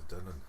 Dunnan.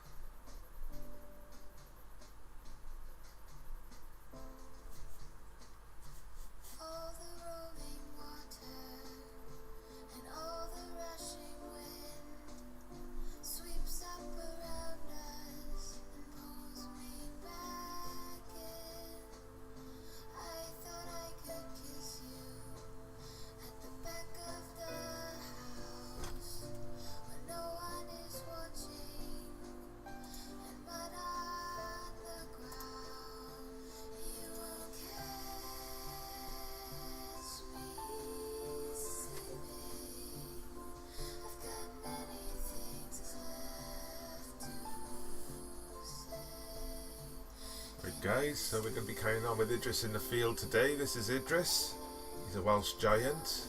Guys, so we're going to be carrying on with Idris in the Field today. This is Idris. He's a Welsh giant.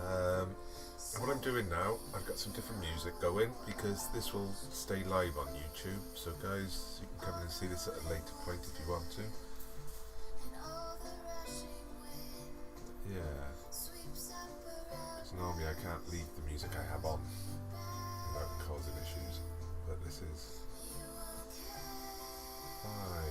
And what I'm doing now, I've got some different music going because this will stay live on YouTube. So guys, you can come in and see this at a later point if you want to. Yeah. Because normally I can't leave the music I have on without causing issues. But this is fine.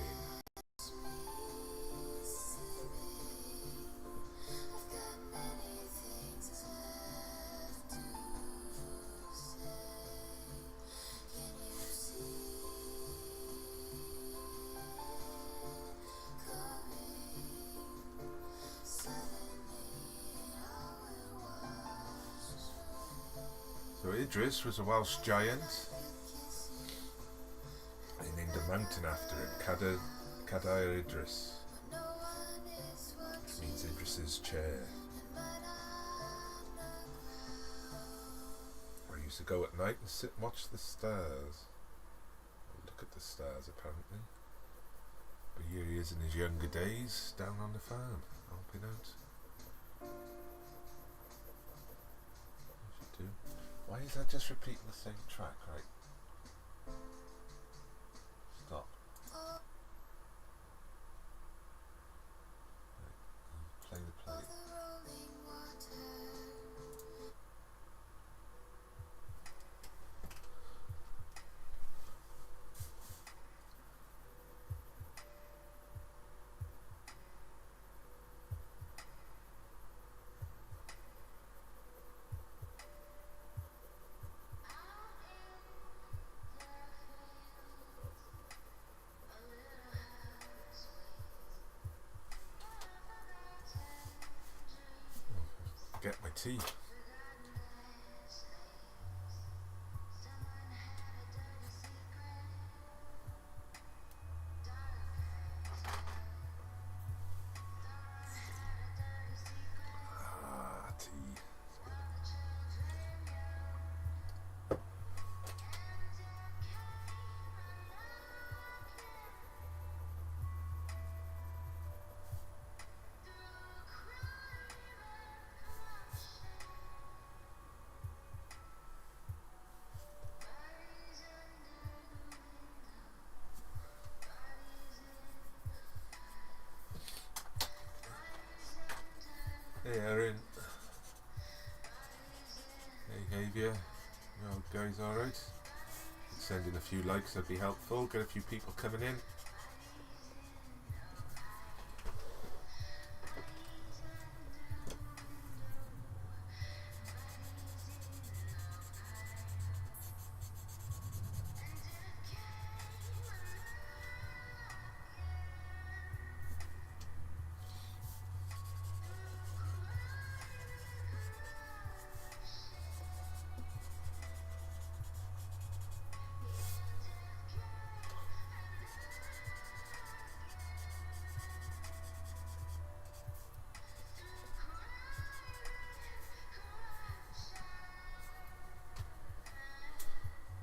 So Idris was a Welsh giant. They named a mountain after him, Cadair Idris, which means Idris's chair. I used to go at night and sit and watch the stars. Look at the stars apparently. But here he is in his younger days, down on the farm, helping out. Why is that just repeating the same track, right? Stop. Right. Play the play. Get my tea. Tea. Hey Erin. Hey Xavier. You guys alright? Send in a few likes, that'd be helpful. Get a few people coming in.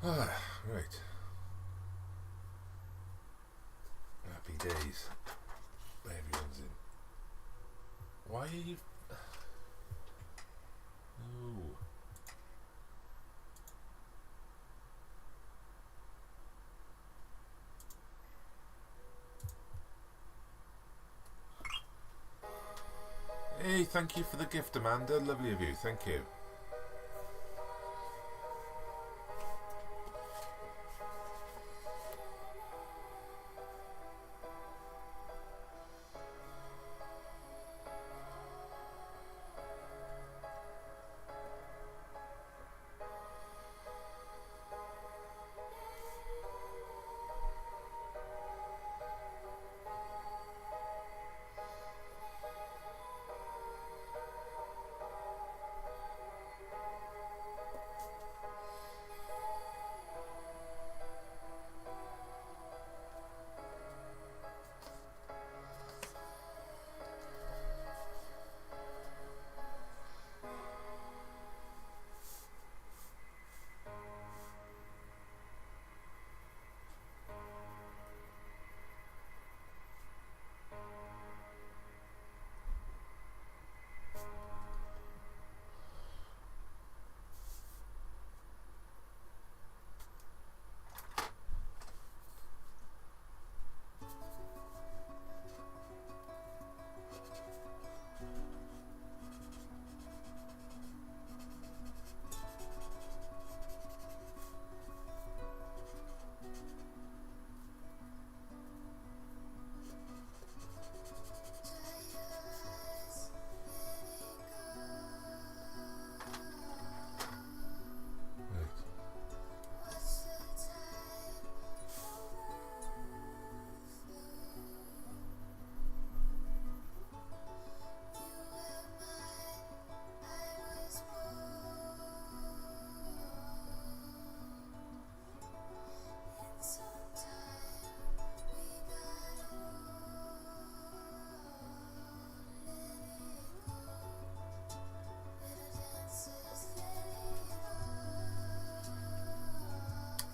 Right. Happy days. Everyone's in. Why are you... No. Hey, thank you for the gift, Amanda. Lovely of you. Thank you.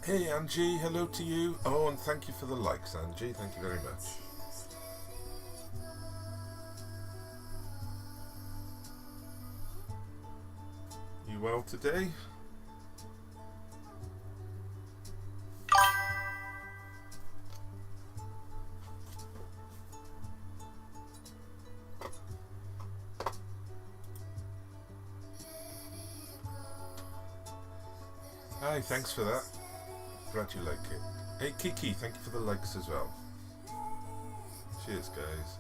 Hey Angie, hello to you. Oh, and thank you for the likes, Angie. Thank you very much. You well today? Hi, thanks for that. Glad you like it. Hey Kiki, thank you for the likes as well. Cheers, guys.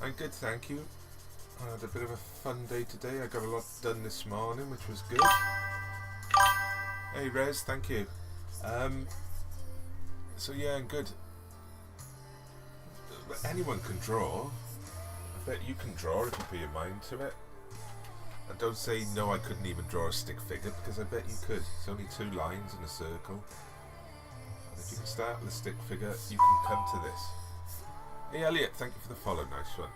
I'm good, thank you. I had a bit of a fun day today. I got a lot done this morning, which was good. Hey Rez, thank you. So yeah, I'm good. But anyone can draw. I bet you can draw if you put your mind to it. And don't say no, I couldn't even draw a stick figure, because I bet you could. It's only 2 lines in a circle. And if you can start with a stick figure, you can come to this. Hey Elliot, thank you for the follow, nice one.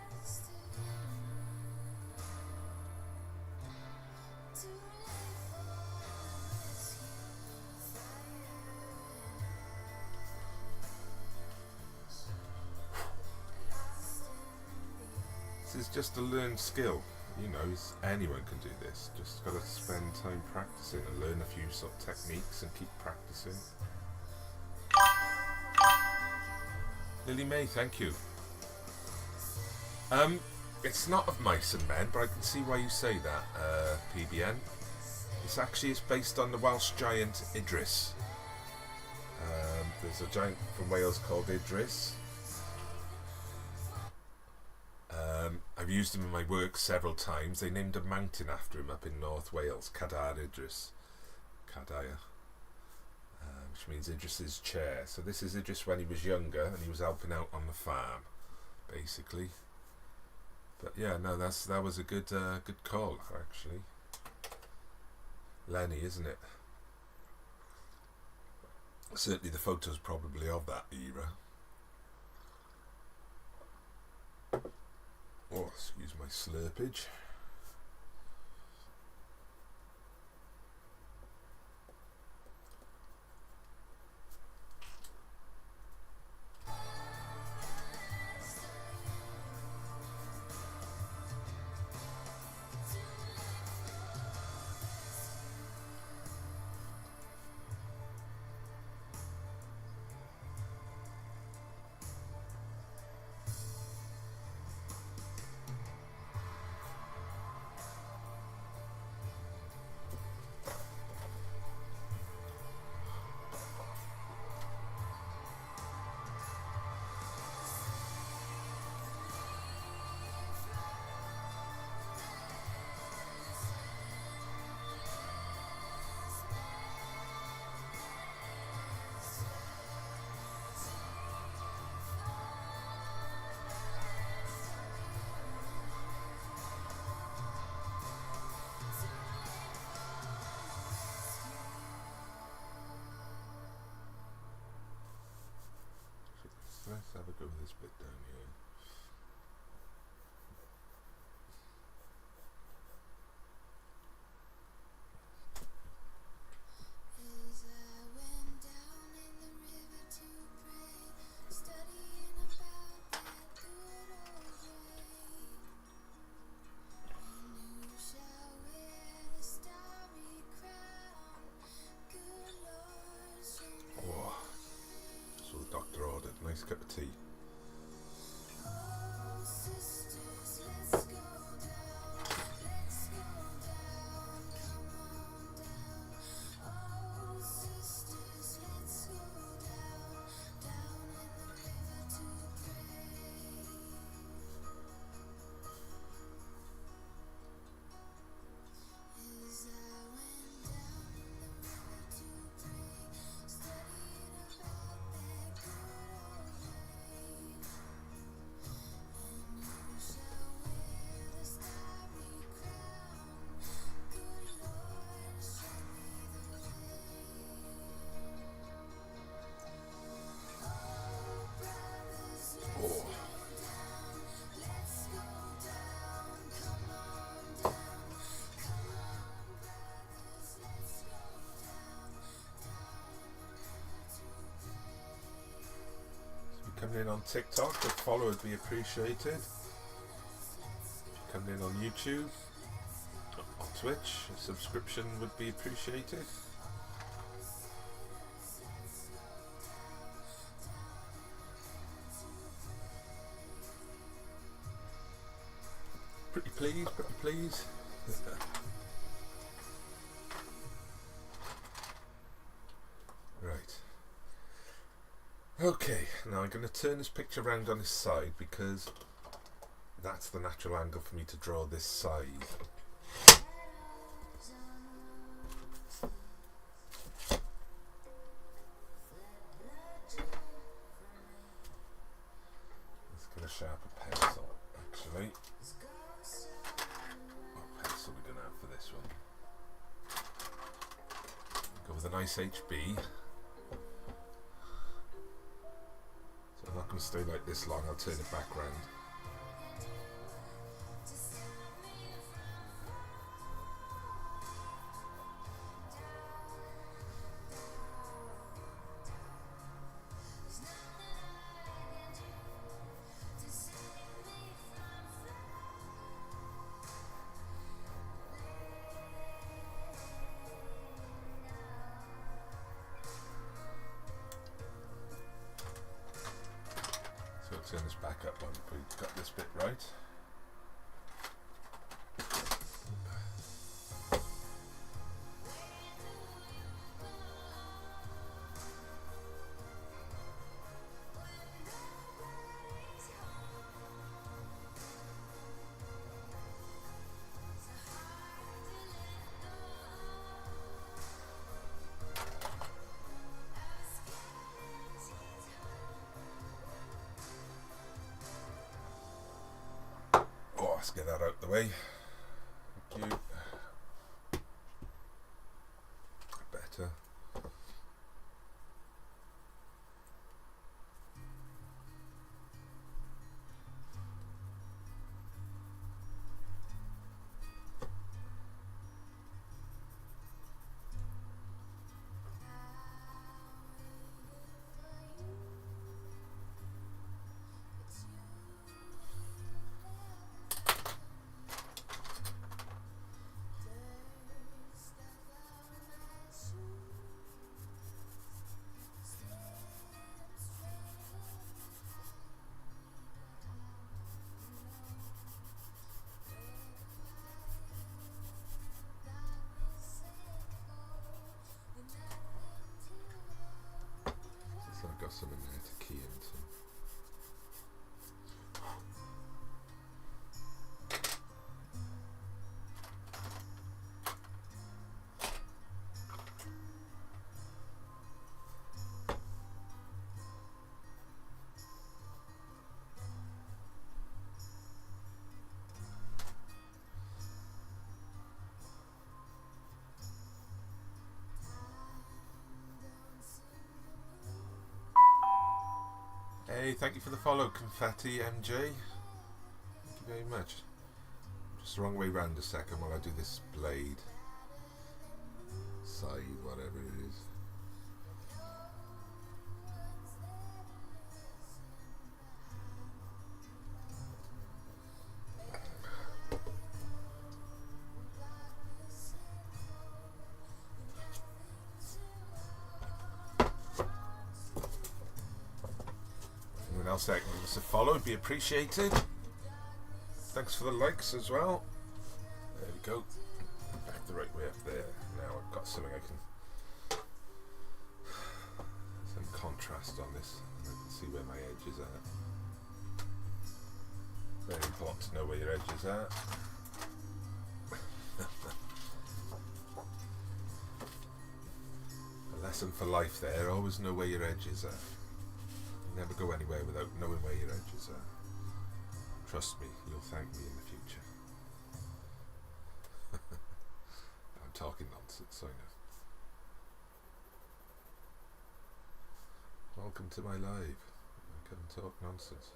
This is just a learned skill, you know, anyone can do this. Just got to spend time practicing and learn a few sort of techniques and keep practicing. Lily May, thank you. It's not of mice and men, but I can see why you say that, PBN. It's based on the Welsh giant Idris. There's a giant from Wales called Idris. I've used him in my work several times. They named a mountain after him up in North Wales, Cadair Idris. Cadair. Which means Idris's chair. So this is Idris when he was younger and he was helping out on the farm, basically. But yeah, no, that was a good call, actually. Lenny, isn't it? Certainly the photos probably of that era. Oh, excuse my slurpage. Let's have a go with this bit down here. Nice cup of tea. coming in on TikTok, a follow would be appreciated. If you're coming in on YouTube, on Twitch, a subscription would be appreciated. Pretty please, pretty please. Right. Okay, now I'm going to turn this picture around on its side because that's the natural angle for me to draw this side. Let's get a sharper pencil, actually. What pencil are we going to have for this one? Go with a nice HB. So I'm not going to stay like this long, I'll turn it back round. Turn this back up when we've got this bit right. Let's get that out the way. Thank you. Better. I've got something there to key into. Hey, thank you for the follow, Confetti MJ. Thank you very much. Just the wrong way round a second while I do this blade. Side, whatever it is. Else that can give us a follow would be appreciated. Thanks for the likes as well. There we go. Back the right way up there. Now I've got something I can some contrast on this. I can see where my edges are. Very important to know where your edges are. A lesson for life there. Always know where your edges are. Never go anywhere without knowing where your edges are. Trust me, you'll thank me in the future. I'm talking nonsense, I know. Welcome to my live. I can talk nonsense.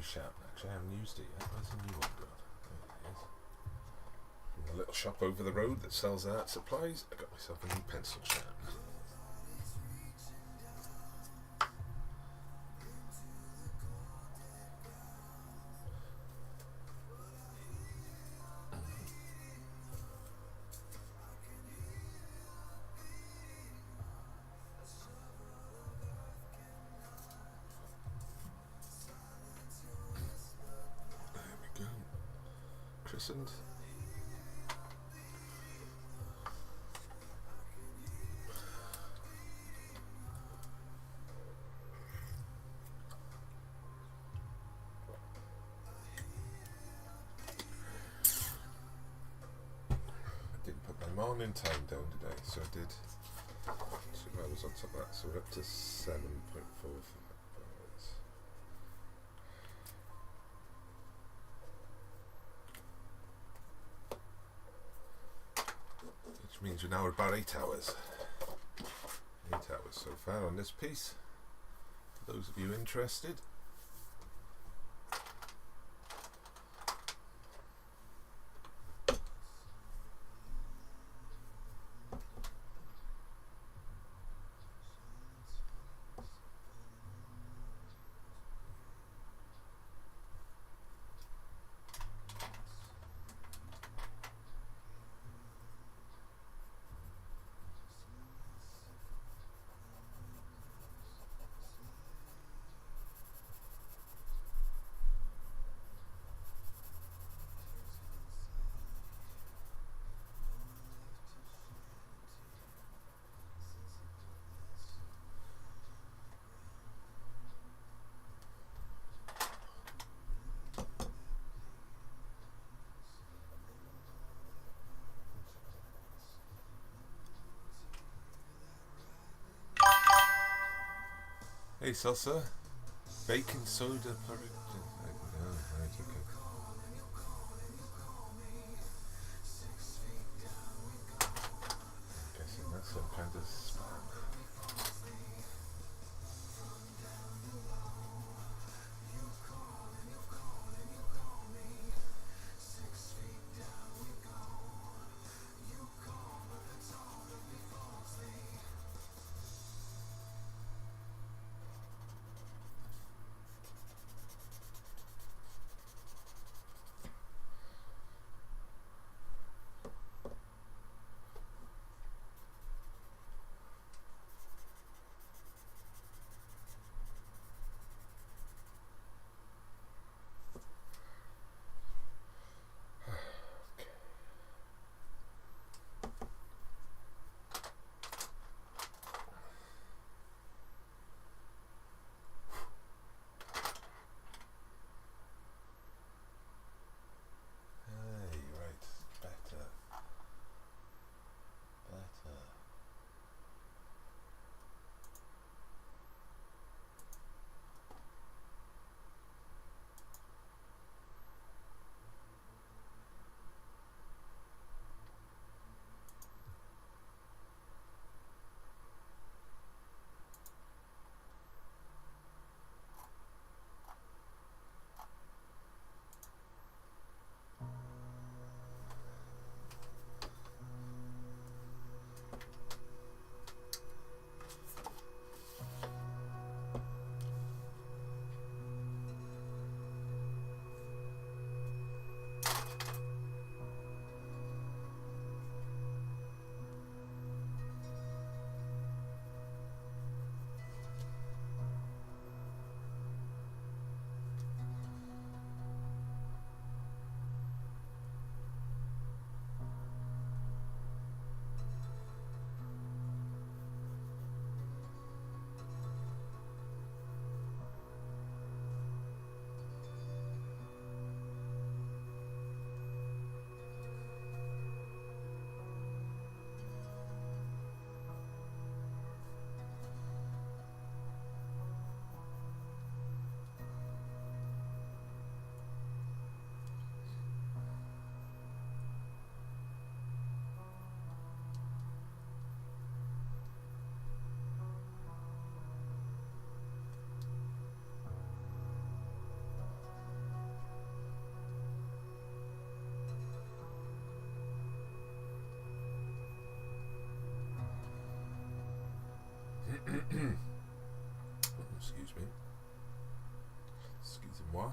new shout. Actually, I haven't used it yet. Where's the new one gone? There it is. From the little shop over the road that sells art supplies, I got myself a new pencil shout. Christened. I didn't put my morning time down today, so I did 2 hours on top of that, so we're up to 7.45 hours. Which means we're now at about 8 hours. 8 hours so far on this piece. For those of you interested. Hey Salsa, baking soda porridge. No, right, okay. I'm guessing that's some kind of spam. moi.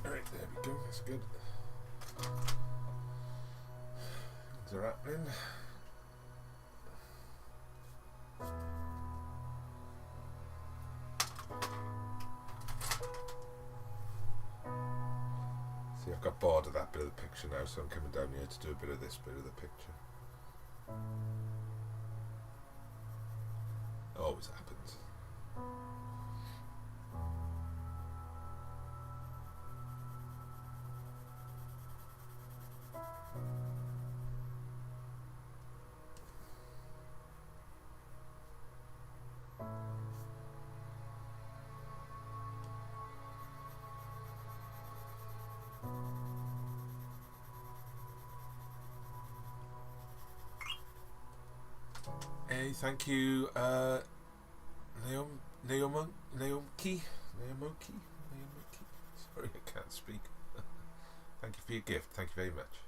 Right, there we go, that's good. Things are happening. See, I've got bored of that bit of the picture now, so I'm coming down here to do a bit of this bit of the picture. Always happens. Hey, thank you, Naomoki. Sorry, I can't speak. Thank you for your gift. Thank you very much.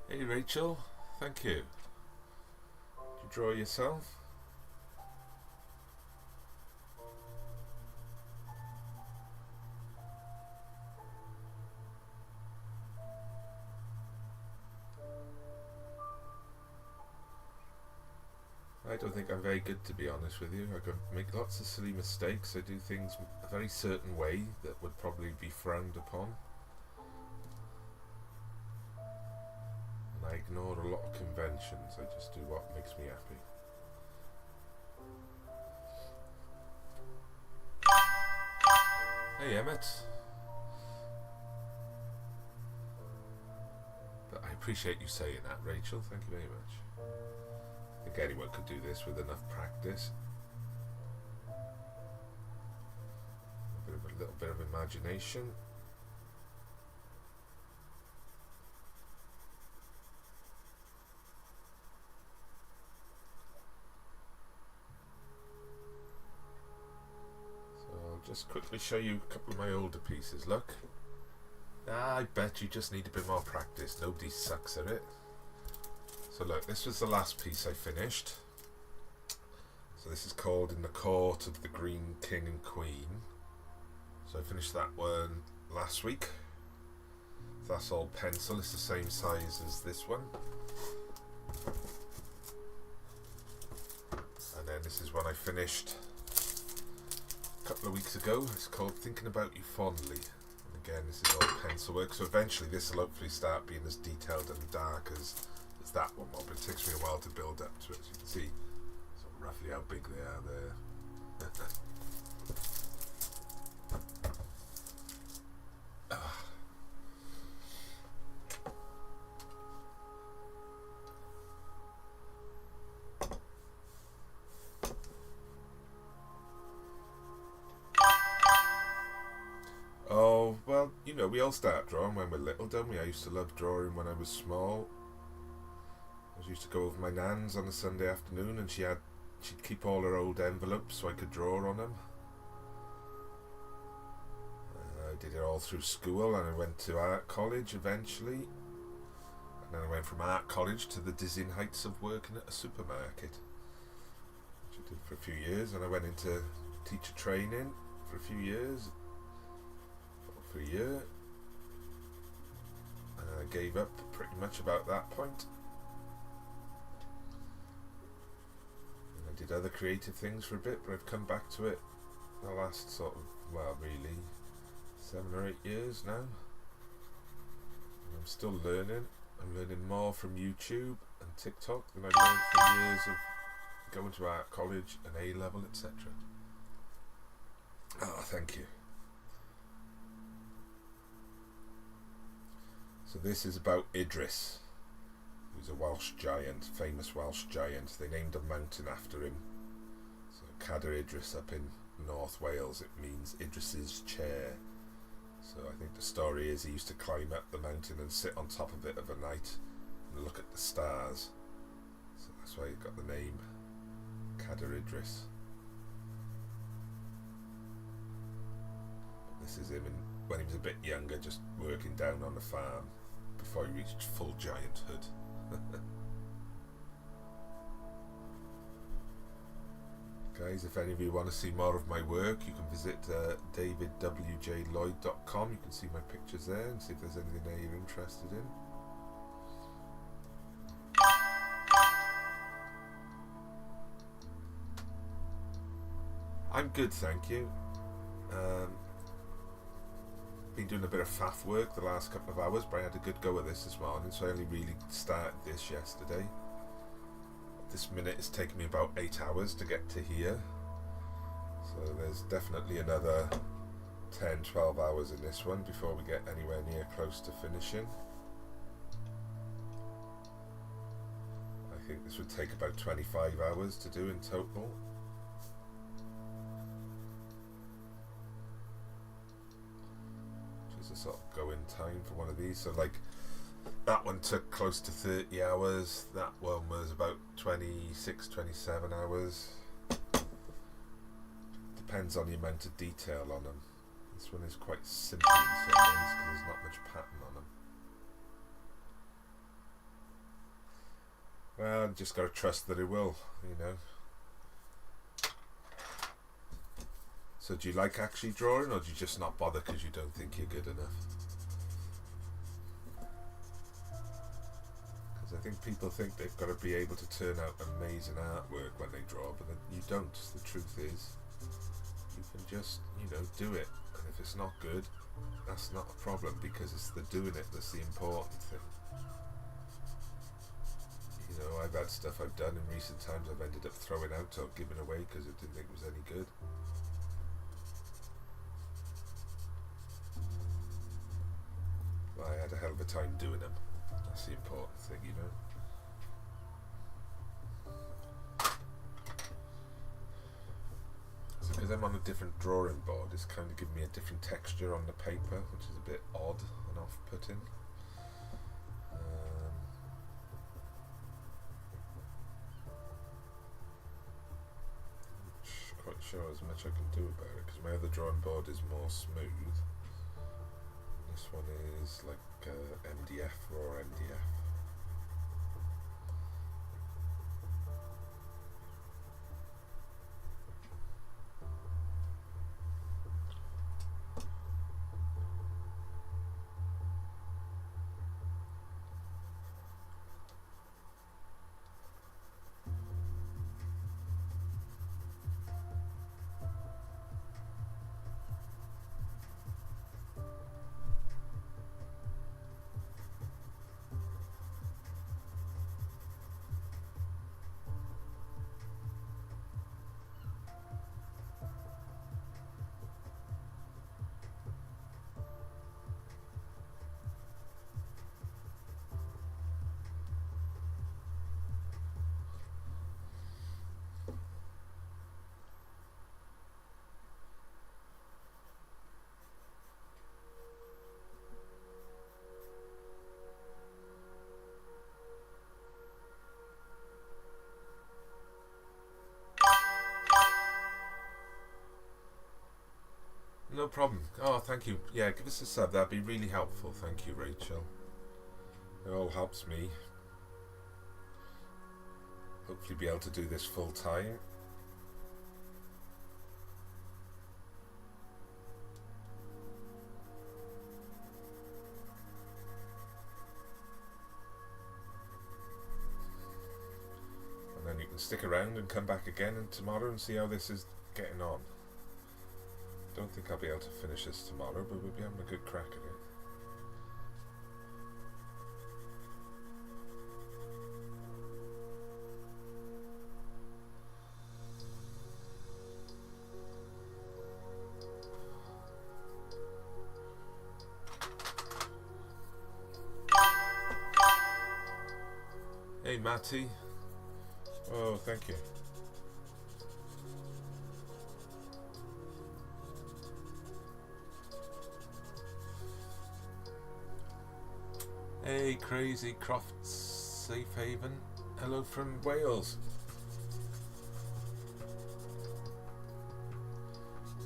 Hey Rachel, thank you. Did you draw yourself? I don't think I'm very good, to be honest with you. I can make lots of silly mistakes. I do things a very certain way that would probably be frowned upon. And I ignore a lot of conventions. I just do what makes me happy. Hey Emmett. But I appreciate you saying that, Rachel. Thank you very much. I think anyone could do this with enough practice. A little bit of imagination. So I'll just quickly show you a couple of my older pieces. Look. I bet you just need a bit more practice. Nobody sucks at it. So look, this was the last piece I finished. So this is called In the Court of the Green King and Queen. So I finished that one last week. That's all pencil. It's the same size as this one. And then this is one I finished a couple of weeks ago. It's called Thinking About You Fondly. And again, this is all pencil work. So eventually this will hopefully start being as detailed and dark as that one, but it takes me a while to build up to it. So you can see sort of roughly how big they are there. Oh, well, you know, we all start drawing when we're little, don't we? I used to love drawing when I was small. I used to go over my nan's on a Sunday afternoon, and she'd keep all her old envelopes so I could draw on them. I did it all through school, and I went to art college eventually. And then I went from art college to the dizzying heights of working at a supermarket, which I did for a few years. And I went into teacher training for a few years, for a year. And I gave up pretty much about that point. I did other creative things for a bit, but I've come back to it the last sort of, well, really 7 or 8 years now. And I'm still learning. I'm learning more from YouTube and TikTok than I learned from years of going to art college and A-level, etc. Oh, thank you. So this is about Idris. He's a Welsh giant, famous Welsh giant. They named a mountain after him. So Cardiff Idris up in North Wales, it means Idris's chair. So I think the story is he used to climb up the mountain and sit on top of it of a night and look at the stars. So that's why he got the name Cardiff Idris. But this is him when he was a bit younger, just working down on the farm before he reached full gianthood. Guys, if any of you want to see more of my work, you can visit davidwjlloyd.com. You can see my pictures there and see if there's anything there you're interested in. I'm good, thank you. Been doing a bit of faff work the last couple of hours, but I had a good go at this morning, so I only really started this yesterday. At this minute it's taken me about 8 hours to get to here, so there's definitely another 10-12 hours in this one before we get anywhere near close to finishing. I think this would take about 25 hours to do in total. A sort of go in time for one of these. So like that one took close to 30 hours, that one was about 26-27 hours. Depends on the amount of detail on them. This one is quite simple in some ways because there's not much pattern on them. Well, just gotta trust that it will, you know. So do you like actually drawing, or do you just not bother because you don't think you're good enough? Because I think people think they've got to be able to turn out amazing artwork when they draw, but you don't. The truth is, you can just, you know, do it. And if it's not good, that's not a problem, because it's the doing it that's the important thing. You know, I've had stuff I've done in recent times I've ended up throwing out or giving away because it didn't think it was any good. But I had a hell of a time doing them. That's the important thing, you know. So because I'm on a different drawing board, it's kind of giving me a different texture on the paper, which is a bit odd and off-putting. Quite sure as much I can do about it because my other drawing board is more smooth. This one is like MDF, raw MDF. No problem. Oh, thank you. Yeah, give us a sub. That'd be really helpful. Thank you, Rachel. It all helps me. Hopefully be able to do this full time. And then you can stick around and come back again and tomorrow and see how this is getting on. Don't think I'll be able to finish this tomorrow, but we'll be having a good crack at it. Hey Matty. Oh, thank you. Hey Crazy Crofts Safe Haven. Hello from Wales.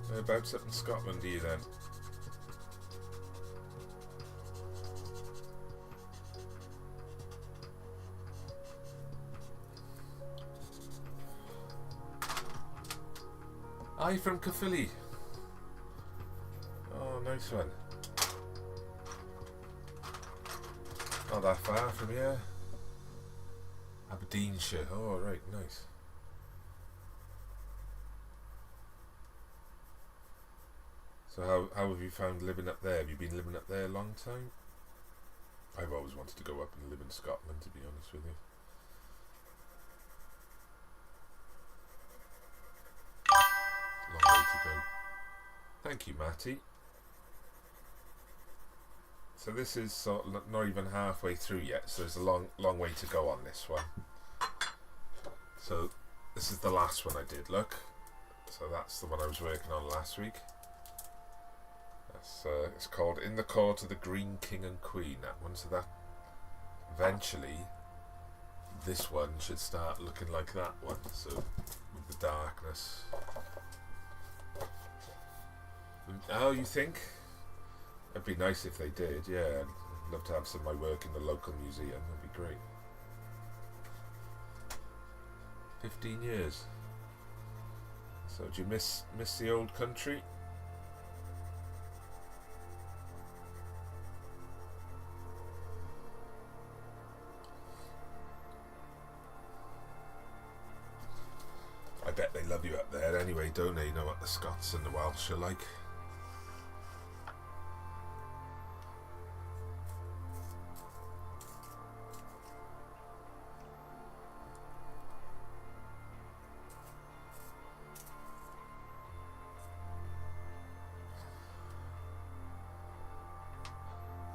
Whereabouts up in Scotland are you then? Hi from Caerphilly. Oh, nice one. Not that far from here. Aberdeenshire. Oh, right, nice. So how have you found living up there? Have you been living up there a long time? I've always wanted to go up and live in Scotland, to be honest with you. Long way to go. Thank you, Matty. So this is sort of not even halfway through yet, so there's a long way to go on this one. So this is the last one I did, look. So that's the one I was working on last week. That's it's called In the Court of the Green King and Queen, that one. So that eventually this one should start looking like that one, so with the darkness. Oh, you think? It'd be nice if they did, yeah. I'd love to have some of my work in the local museum, that'd be great. 15 years. So do you miss the old country? I bet they love you up there anyway, don't they? You know what the Scots and the Welsh are like.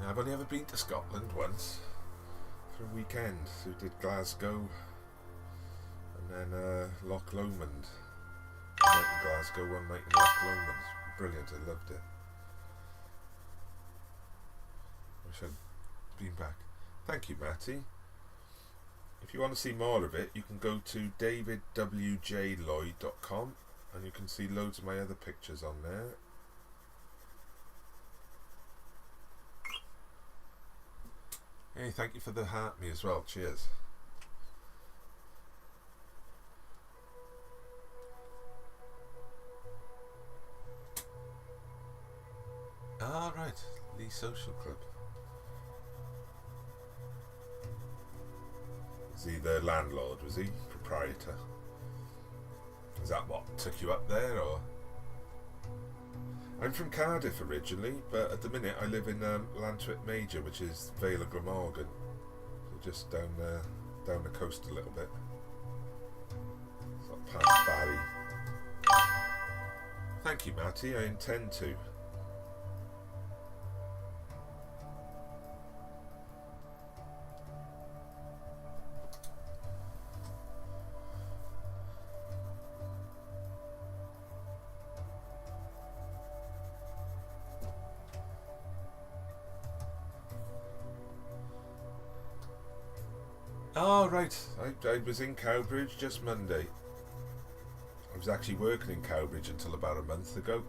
I've only ever been to Scotland once for a weekend. So we did Glasgow and then Loch Lomond. One night in Glasgow, one night in Loch Lomond. Brilliant, I loved it. Wish I'd been back. Thank you, Matty. If you want to see more of it, you can go to davidwjlloyd.com and you can see loads of my other pictures on there. Hey, thank you for the heart me as well. Cheers. Ah, right. Lee Social Club. Is he the landlord, was he? Proprietor? Is that what took you up there, or? I'm from Cardiff originally, but at the minute I live in Llantwit Major, which is Vale of Glamorgan. So just down the coast a little bit. It's like past Barry. Thank you, Matty, I intend to. Oh, right. I was in Cowbridge just Monday. I was actually working in Cowbridge until about a month ago.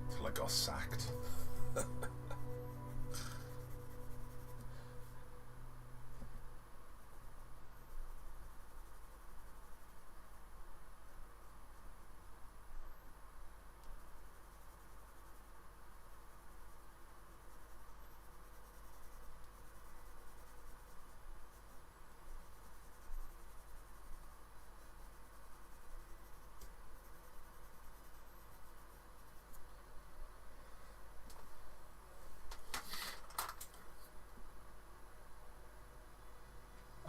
Until I got sacked.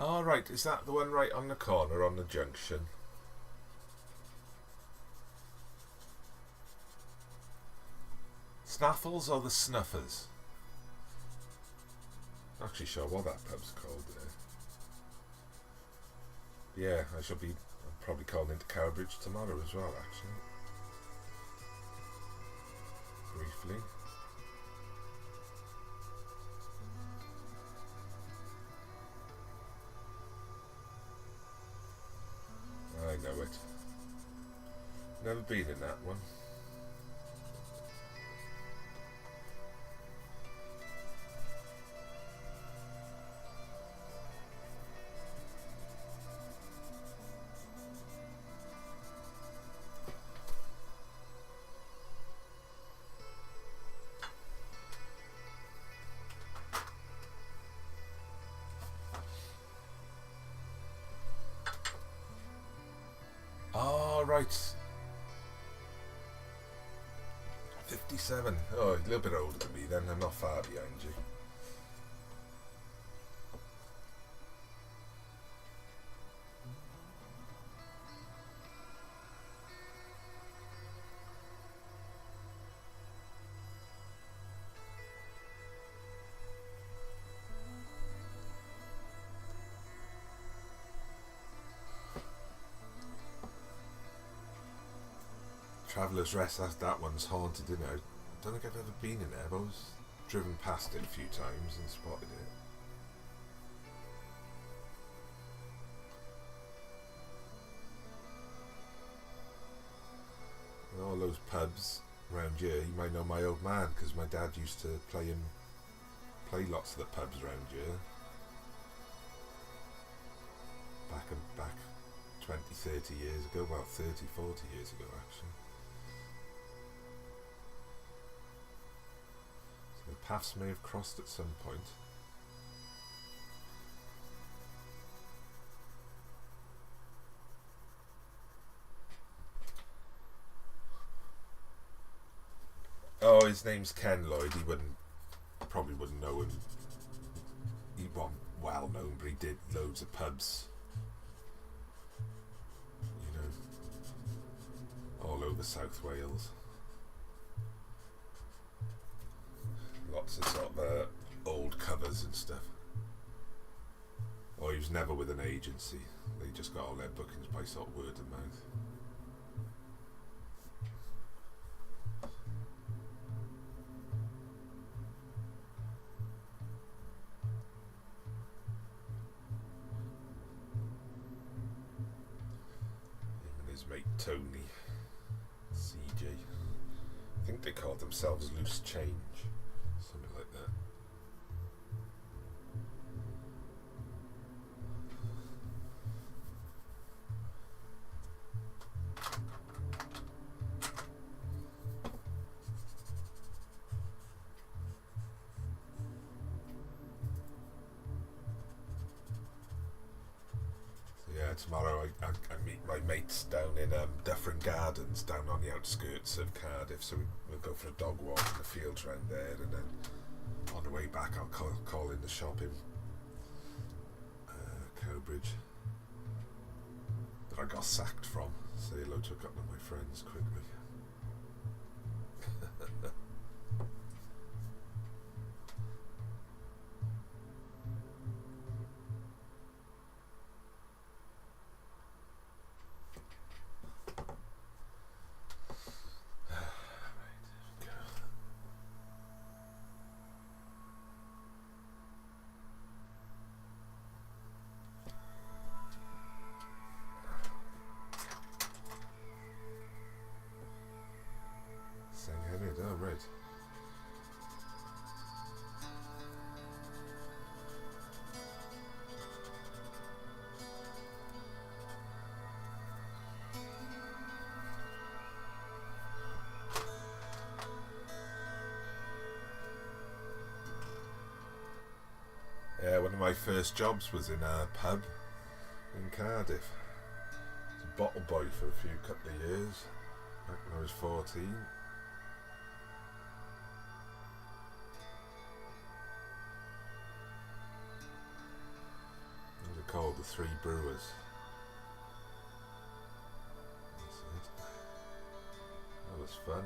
Oh, right, is that the one right on the corner on the junction? Snaffles or the Snuffers? Not actually sure what that pub's called there. Yeah, I'm probably calling into Cowbridge tomorrow as well, actually. Briefly. I know it. Never been in that one. Right. 57. Oh, a little bit older than me then. I'm not far behind you. Traveller's Rest, that one's haunted, isn't it? I don't think I've ever been in there, but I was driven past it a few times and spotted it. And all those pubs around here, you might know my old man, because my dad used to play lots of the pubs around here. Back 20, 30 years ago, well 30, 40 years ago actually. The paths may have crossed at some point. Oh, his name's Ken Lloyd. He probably wouldn't know him. He wasn't well known, but he did loads of pubs. over South Wales. Lots of sort of old covers and stuff. He was never with an agency. They just got all their bookings by sort of word of mouth. Him and his mate Tony, CJ. I think they called themselves Loose Change. Something like that. Tomorrow I meet my mates down in Dufferin Gardens, down on the outskirts of Cardiff, so we'll go for a dog walk in the fields around there, and then on the way back I'll call in the shop in Cowbridge that I got sacked from. Say hello to a couple of my friends quickly. Oh, right. Yeah, one of my first jobs was in a pub in Cardiff. I was a bottle boy for a couple of years, back when I was 14. Called the Three Brewers. That's it. That was fun.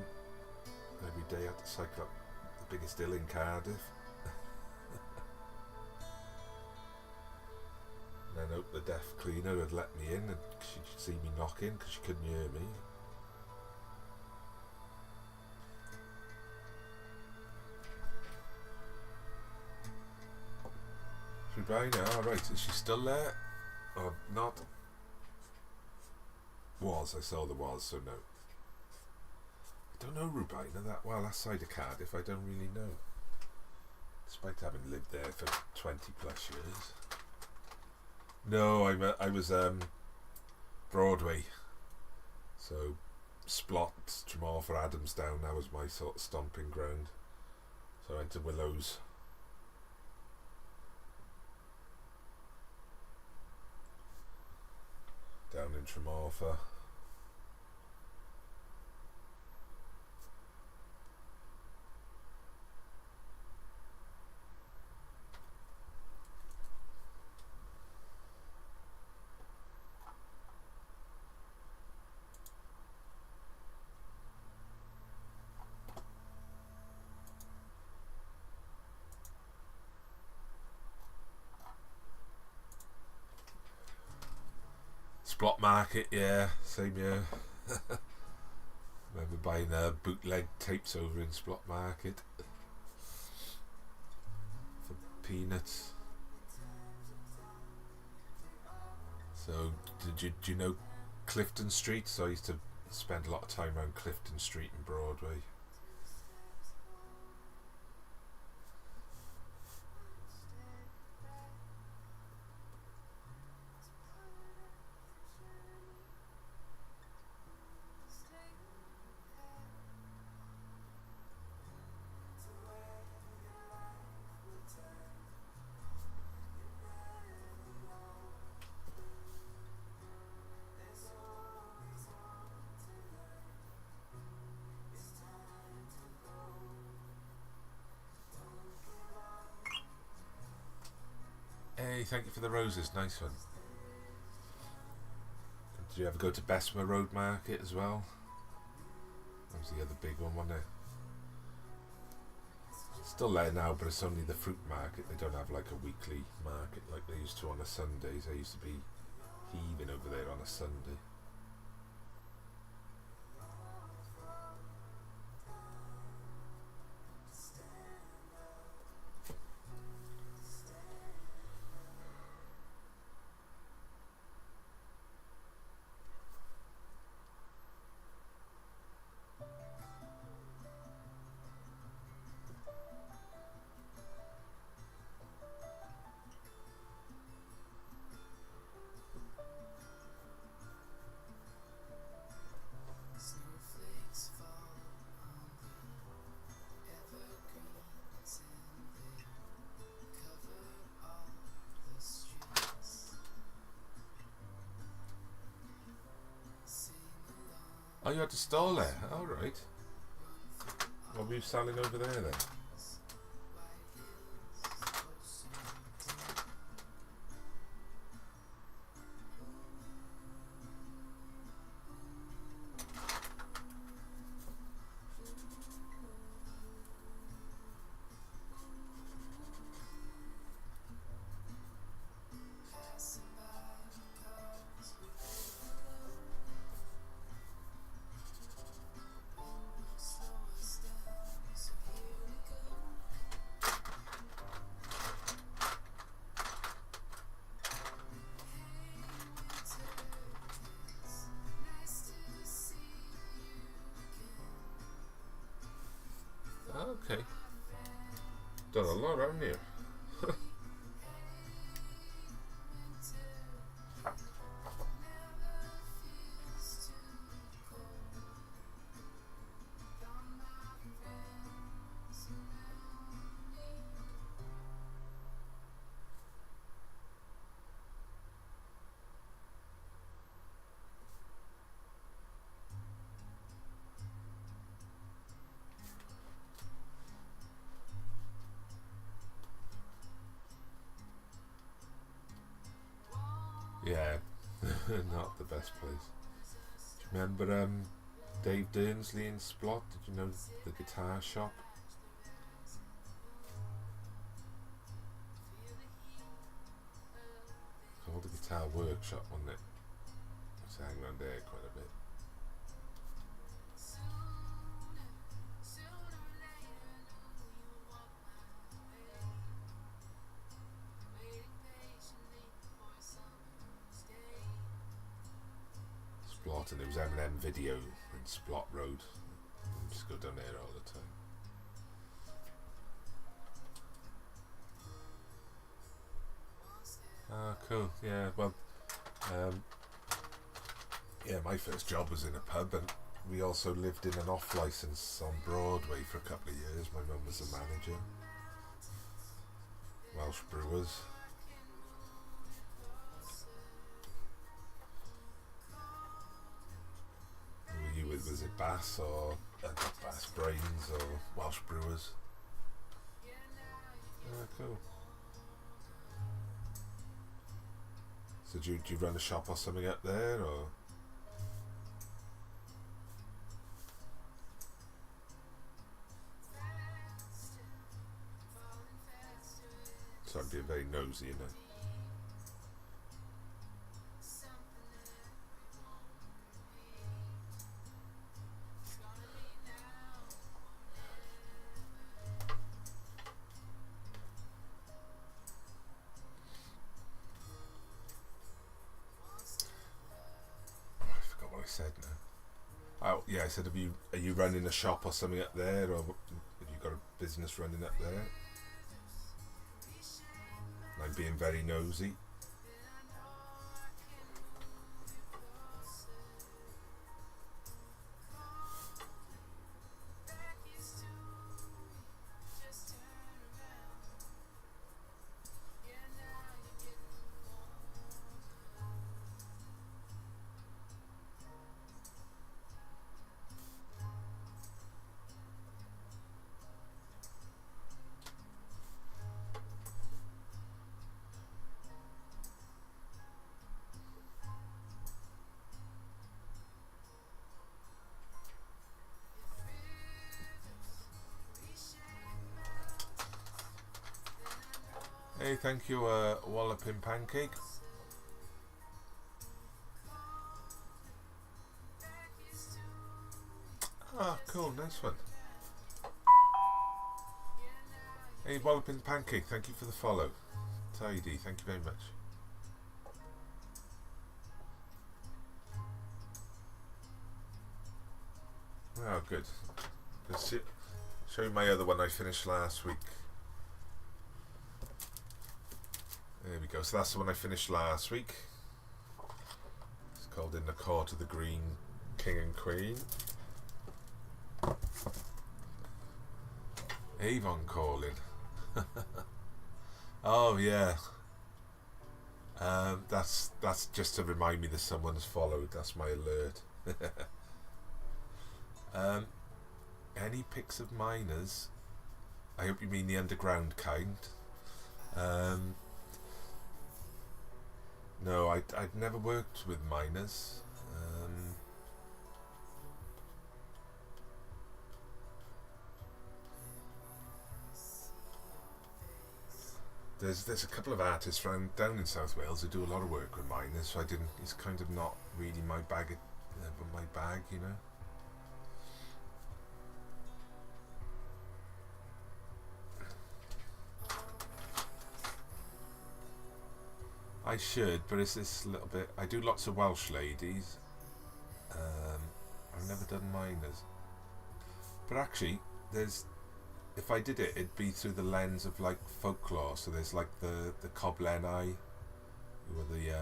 Every day I had to cycle up the biggest hill in Cardiff. And then hope the deaf cleaner had let me in and she'd see me knock in because she couldn't hear me. Rubina, alright, is she still there? Or not? Was, I saw there was, so no. I don't know Rubina that well, that side of Cardiff, I don't really know. Despite having lived there for 20 plus years. No, I was Broadway. So Splot, Tremorth, Adamsdown, that was my sort of stomping ground. So I went to Willows. Down in Tremorth. Splot Market, yeah, same year. Remember buying bootleg tapes over in Splot Market for peanuts. So, do you know Clifton Street? So I used to spend a lot of time around Clifton Street and Broadway. Hey, thank you for the roses, nice one. Did you ever go to Bessemer Road Market as well? That was the other big one, wasn't it? Still there now, but it's only the fruit market. They don't have like a weekly market like they used to on a Sundays. I used to be heaving over there on a Sunday. Oh, you had a stall there? All right. What were you selling over there then? Okay. Done a lot, haven't you? Yeah, not the best place. Do you remember Dave Durnsley in Splot? Did you know the guitar shop? Called the Guitar Workshop, wasn't it? I was hanging around there quite a bit. Splot, and it was M&M Video in Splot Road. I just go down there all the time. Ah, cool. Yeah, well, yeah, my first job was in a pub, and we also lived in an off licence on Broadway for a couple of years. My mum was the manager. Welsh Brewers. Who were you with? Was it Bass or Bass Brains or Welsh Brewers? Ah, cool. So do you run a shop or something up there, or? So I'm being very nosy, you know. I said now. Oh yeah, I said, are you running a shop or something up there, or have you got a business running up there? I'm being very nosy. Hey, thank you, Walloping Pancake. Ah, cool, nice one. Hey, Walloping Pancake, thank you for the follow. Tidy, thank you very much. Oh, good. Let's show you my other one I finished last week. There we go. So that's the one I finished last week. It's called In the Court of the Green King and Queen. Avon calling. Oh yeah. That's just to remind me that someone's followed. That's my alert. Any pics of miners? I hope you mean the underground kind. No, I'd never worked with miners. There's a couple of artists down in South Wales who do a lot of work with miners, so it's kind of not really my bag, you know. I should, but it's this little bit. I do lots of Welsh ladies. I've never done miners, but actually, if I did it, it'd be through the lens of like folklore. So there's like the Coblenai, who are the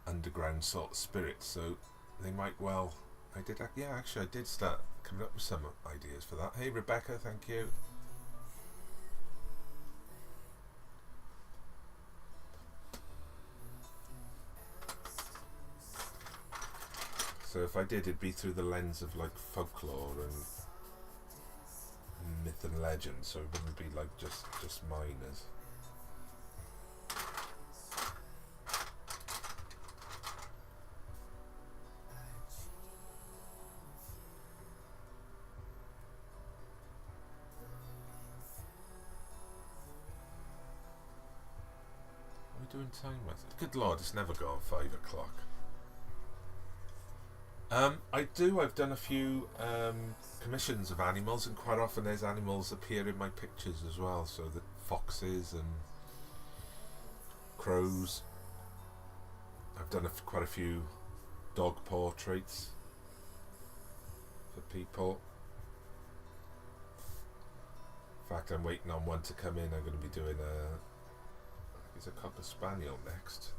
underground sort of spirits. So they might well. I did start coming up with some ideas for that. Hey Rebecca, thank you. So if I did, it'd be through the lens of like folklore and myth and legend. So it wouldn't be like just miners. What are we doing time with? Good Lord, it's never gone 5 o'clock. I've done a few commissions of animals, and quite often there's animals appear in my pictures as well, so the foxes and crows. I've done quite a few dog portraits for people. In fact, I'm waiting on one to come in. I'm going to be doing it's a Cocker Spaniel next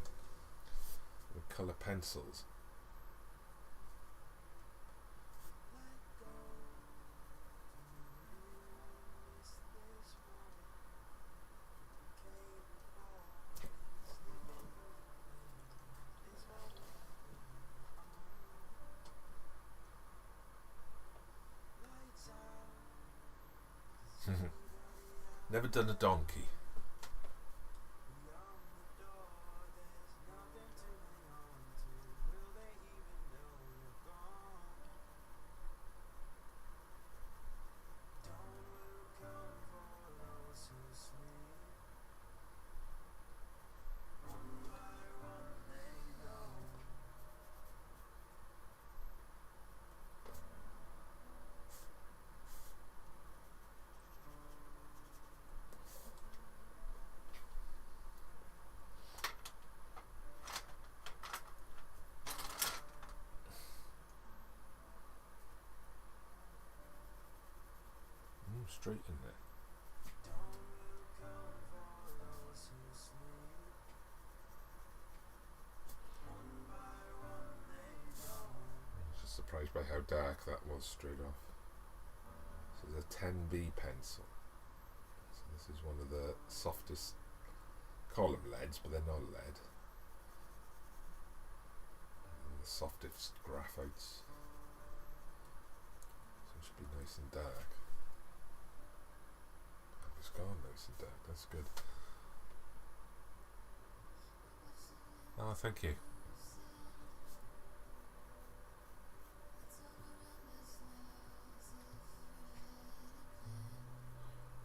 with colour pencils. Never done a donkey. Straight in there. I was just surprised by how dark that was straight off. So there's a 10B pencil. So this is one of the softest, call them leads, but they're not lead. And the softest graphites. So it should be nice and dark. It's gone nice and dark, that's good. Oh, thank you.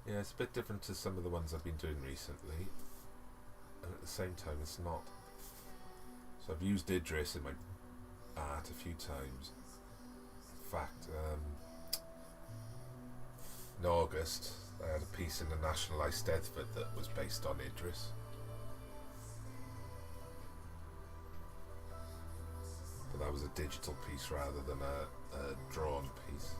Yeah, Yeah, it's a bit different to some of the ones I've been doing recently, and at the same time it's not. So I've used Idris in my art a few times. In fact, in August I had a piece in the National Eisteddfod that was based on Idris. But that was a digital piece rather than a drawn piece.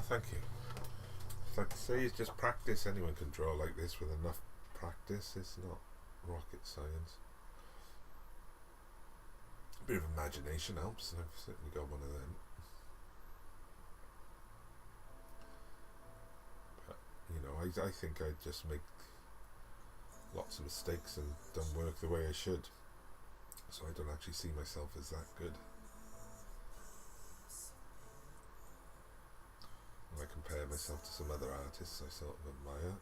Thank you. Like I say, it's just practice. Anyone can draw like this with enough practice. It's not rocket science. A bit of imagination helps, and I've certainly got one of them. But, you know, I think I just make lots of mistakes and don't work the way I should. So I don't actually see myself as that good. When I compare myself to some other artists I sort of admire,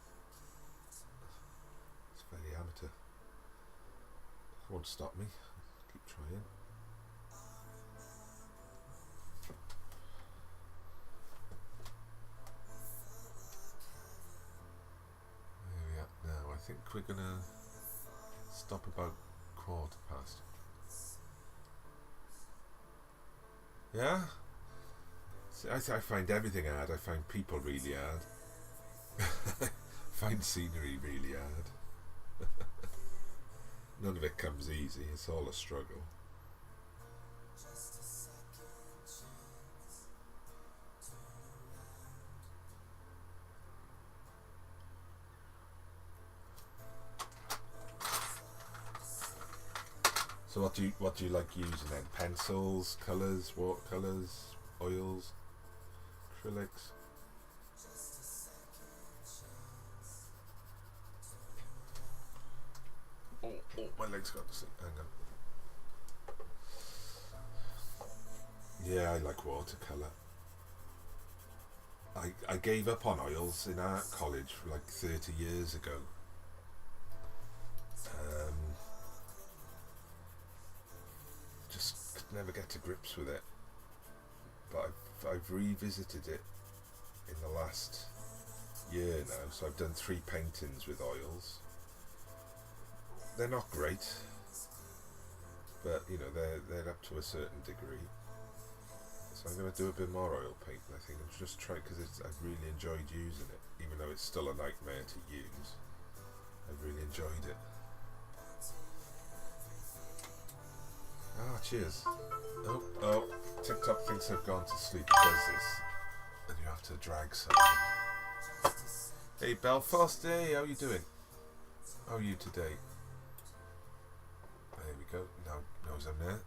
it's very amateur. It won't stop me. Keep trying. There we are now. I think we're gonna stop about 1:15. Yeah? I find everything hard. I find people really hard. I find scenery really hard. None of it comes easy. It's all a struggle. So what do you like using then? Pencils, colours, watercolours, oils, acrylics? Oh, my leg's got to sleep. Hang on. Yeah, I like watercolour. I gave up on oils in art college like 30 years ago. Just could never get to grips with it. But I've revisited it in the last year now, so I've done 3 paintings with oils. They're not great, but you know they're up to a certain degree. So I'm going to do a bit more oil painting, I think, and just try, because I've really enjoyed using it, even though it's still a nightmare to use. I've really enjoyed it. Ah, cheers. Oh, TikTok thinks I've gone to sleep. It does this, and you have to drag something. Hey Belfast, hey, how you doing? How are you today? There we go. Now knows I'm there.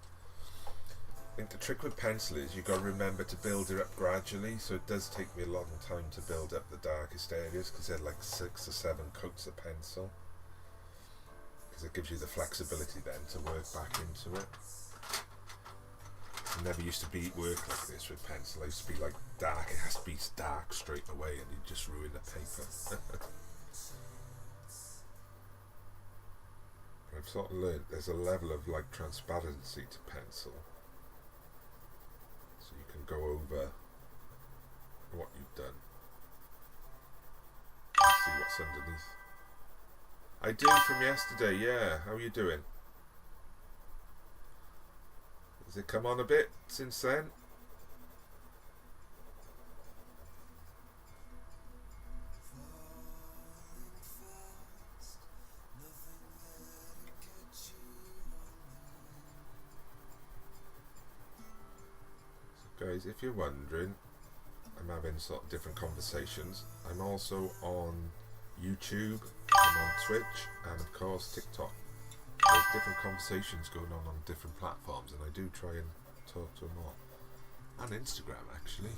I think the trick with pencil is you've got to remember to build it up gradually. So it does take me a long time to build up the darkest areas, because they're like 6 or 7 coats of pencil. Because it gives you the flexibility then to work back into it. I never used to work like this with pencil. I used to be like dark. It has to be dark straight away, and you just ruin the paper. I've sort of learned there's a level of like transparency to pencil, so you can go over what you've done and see what's underneath. I do, from yesterday, yeah. How are you doing? Has it come on a bit since then? So guys, if you're wondering, I'm having sort of different conversations. I'm also on YouTube, I'm on Twitch, and of course TikTok. There's different conversations going on different platforms, and I do try and talk to them all. And Instagram, actually.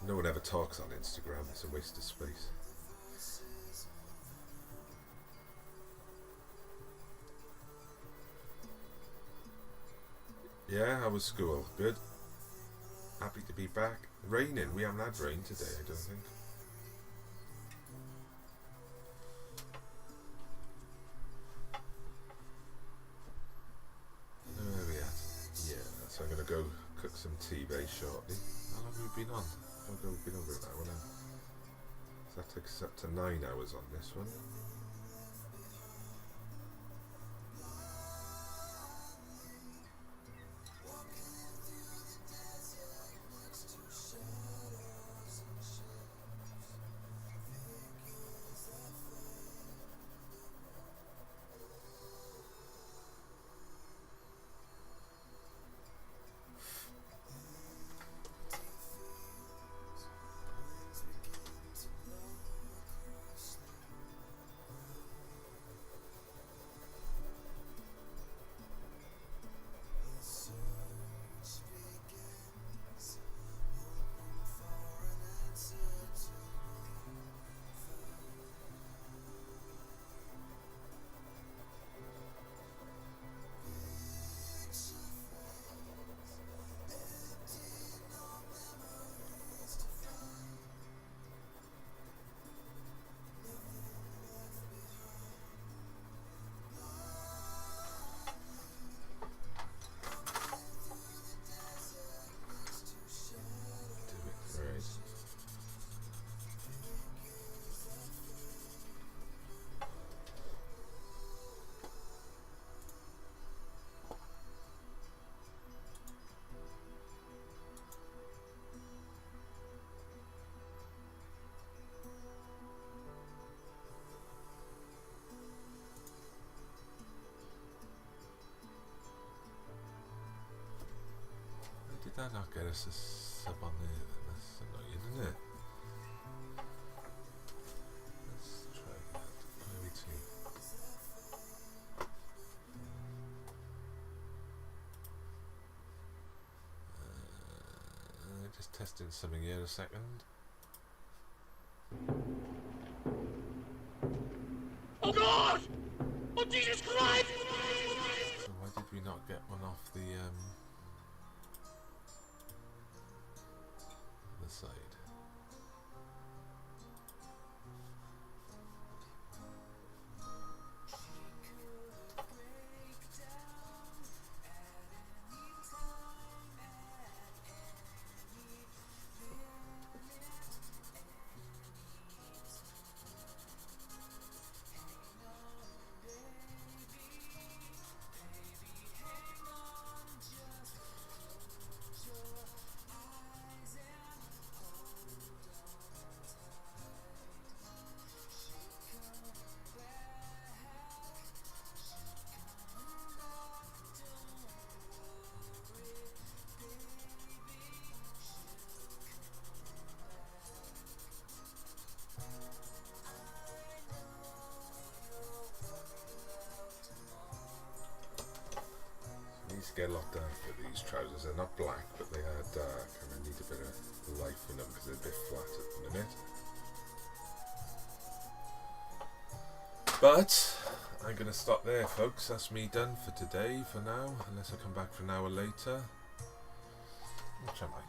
No one ever talks on Instagram, it's a waste of space. Yeah, how was school? Good. Happy to be back. Raining, we haven't had rain today, I don't think. Where are we at? Yeah, so I'm going to go cook some tea very shortly. How long have we been on? We've been over an hour now. So that takes us up to 9 hours on this one. Did that not get us a sub on there? That's annoying, isn't it? Let's try that. Where are we to? Just testing something here a second. Oh God! Oh Jesus Christ! So why did we not get one off the side? Get a lot darker, these trousers. They're not black, but they are dark, and I need a bit of life in them because they're a bit flat at the minute. But I'm going to stop there, folks. That's me done for today, for now, unless I come back for an hour later, which I might.